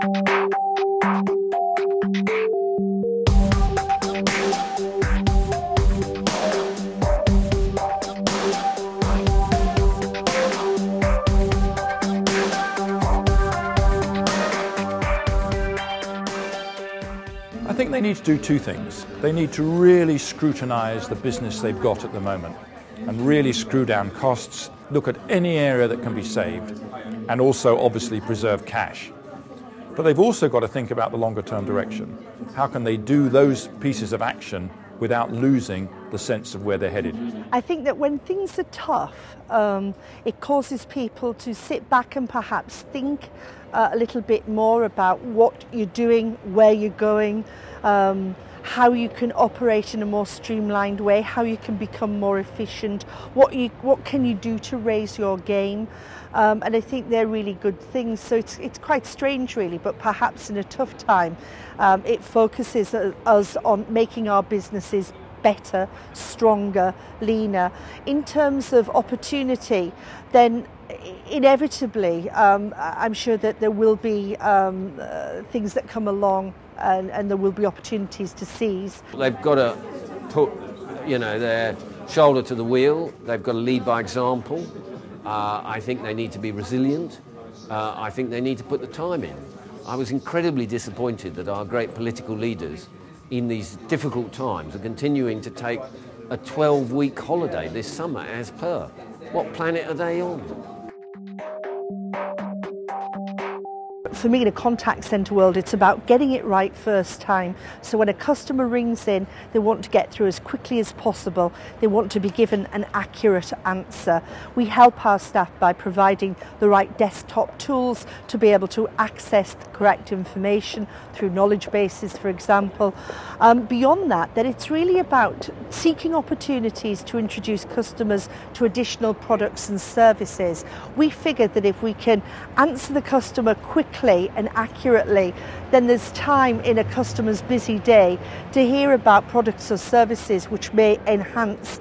I think they need to do two things. They need to really scrutinise the business they've got at the moment and really screw down costs, look at any area that can be saved, and also obviously preserve cash. But they've also got to think about the longer term direction. How can they do those pieces of action without losing the sense of where they're headed? I think that when things are tough, it causes people to sit back and perhaps think a little bit more about what you're doing, where you're going, how you can operate in a more streamlined way, how you can become more efficient, what can you do to raise your game. And I think they're really good things. So it's quite strange really, but perhaps in a tough time, it focuses us on making our businesses better, stronger, leaner. In terms of opportunity, then inevitably, I'm sure that there will be things that come along and there will be opportunities to seize. They've got to put, their shoulder to the wheel. They've got to lead by example. I think they need to be resilient. I think they need to put the time in. I was incredibly disappointed that our great political leaders in these difficult times are continuing to take a 12-week holiday this summer as per. What planet are they on? For me, in a contact centre world, it's about getting it right first time. So when a customer rings in, they want to get through as quickly as possible. They want to be given an accurate answer. We help our staff by providing the right desktop tools to be able to access the correct information through knowledge bases, for example. Beyond that, then it's really about seeking opportunities to introduce customers to additional products and services. We figured that if we can answer the customer quickly and accurately, then there's time in a customer's busy day to hear about products or services which may enhance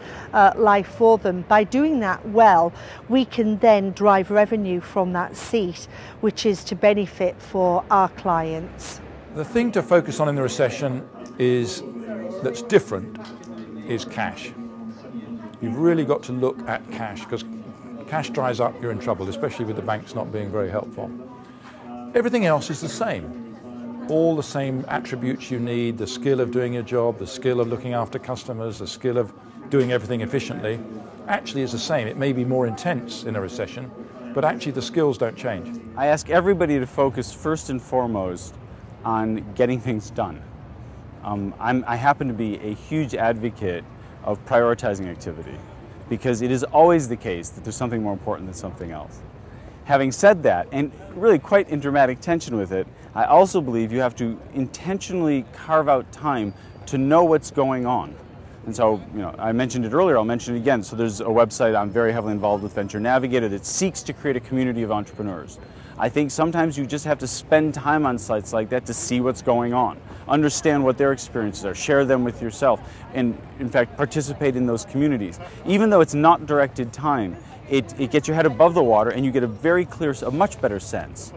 life for them. By doing that well, we can then drive revenue from that seat, which is to benefit for our clients. The thing to focus on in the recession that's different is cash. You've really got to look at cash, because cash dries up, you're in trouble, especially with the banks not being very helpful. Everything else is the same. All the same attributes you need, the skill of doing your job, the skill of looking after customers, the skill of doing everything efficiently, actually is the same. It may be more intense in a recession, but actually the skills don't change. I ask everybody to focus first and foremost on getting things done. I happen to be a huge advocate of prioritizing activity, because it is always the case that there's something more important than something else. Having said that, and really quite in dramatic tension with it, I also believe you have to intentionally carve out time to know what's going on. And so, I mentioned it earlier, I'll mention it again. So there's a website I'm very heavily involved with, Venture Navigator, that seeks to create a community of entrepreneurs. I think sometimes you just have to spend time on sites like that to see what's going on, understand what their experiences are, share them with yourself, and in fact participate in those communities. Even though it's not directed time, it gets your head above the water, and you get a very clear, a much better sense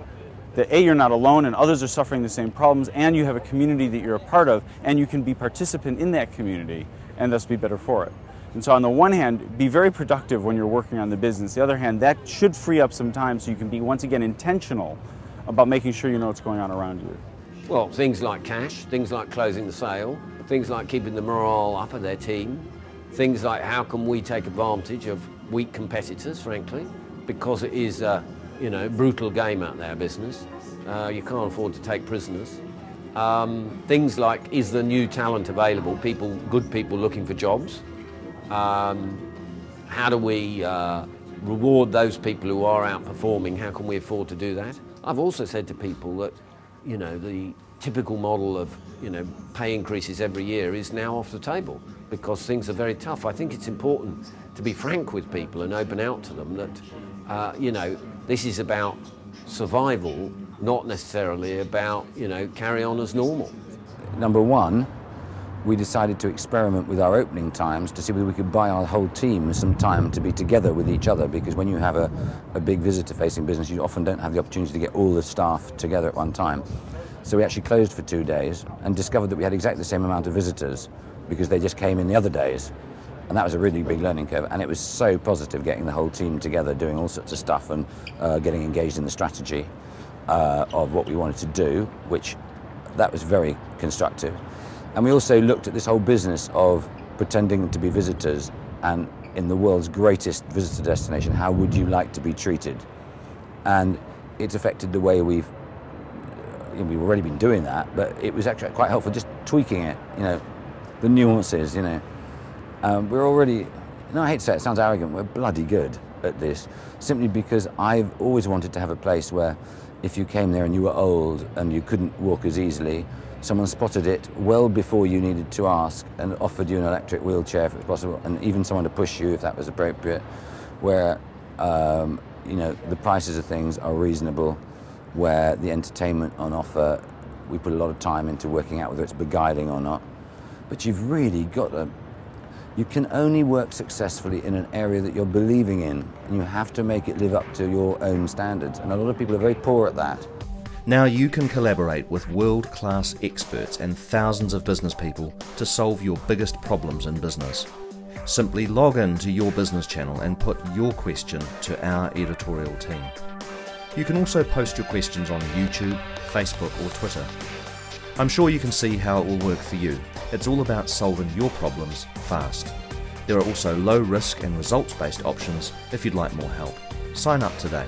that A, you're not alone and others are suffering the same problems, and you have a community that you're a part of, and you can be participant in that community and thus be better for it. And so on the one hand, be very productive when you're working on the business. The other hand, that should free up some time so you can be, once again, intentional about making sure you know what's going on around you. Well, things like cash, things like closing the sale, things like keeping the morale up of their team, things like how can we take advantage of weak competitors, frankly, because it is a brutal game out there, business. You can't afford to take prisoners. Things like, is there new talent available, good people looking for jobs? How do we reward those people who are outperforming? How can we afford to do that? I've also said to people that, the typical model of, pay increases every year is now off the table because things are very tough. I think it's important to be frank with people and open out to them that, this is about survival, not necessarily about, carry on as normal. Number one, we decided to experiment with our opening times to see whether we could buy our whole team some time to be together with each other, because when you have a big visitor-facing business, you often don't have the opportunity to get all the staff together at one time. So we actually closed for 2 days and discovered that we had exactly the same amount of visitors because they just came in the other days. And that was a really big learning curve, and it was so positive getting the whole team together, doing all sorts of stuff and getting engaged in the strategy of what we wanted to do, which that was very constructive. And we also looked at this whole business of pretending to be visitors, and in the world's greatest visitor destination, how would you like to be treated? And it's affected the way we've already been doing that, but it was actually quite helpful just tweaking it, the nuances, We're already, I hate to say it, sounds arrogant, we're bloody good at this, simply because I've always wanted to have a place where if you came there and you were old and you couldn't walk as easily, someone spotted it well before you needed to ask and offered you an electric wheelchair if it was possible, and even someone to push you if that was appropriate, where the prices of things are reasonable, where the entertainment on offer, we put a lot of time into working out whether it's beguiling or not. But you've really got to, you can only work successfully in an area that you're believing in, and you have to make it live up to your own standards, and a lot of people are very poor at that. Now you can collaborate with world-class experts and thousands of business people to solve your biggest problems in business. Simply log in to your business channel and put your question to our editorial team. You can also post your questions on YouTube, Facebook or Twitter. I'm sure you can see how it will work for you. It's all about solving your problems fast. There are also low risk and results-based options if you'd like more help. Sign up today.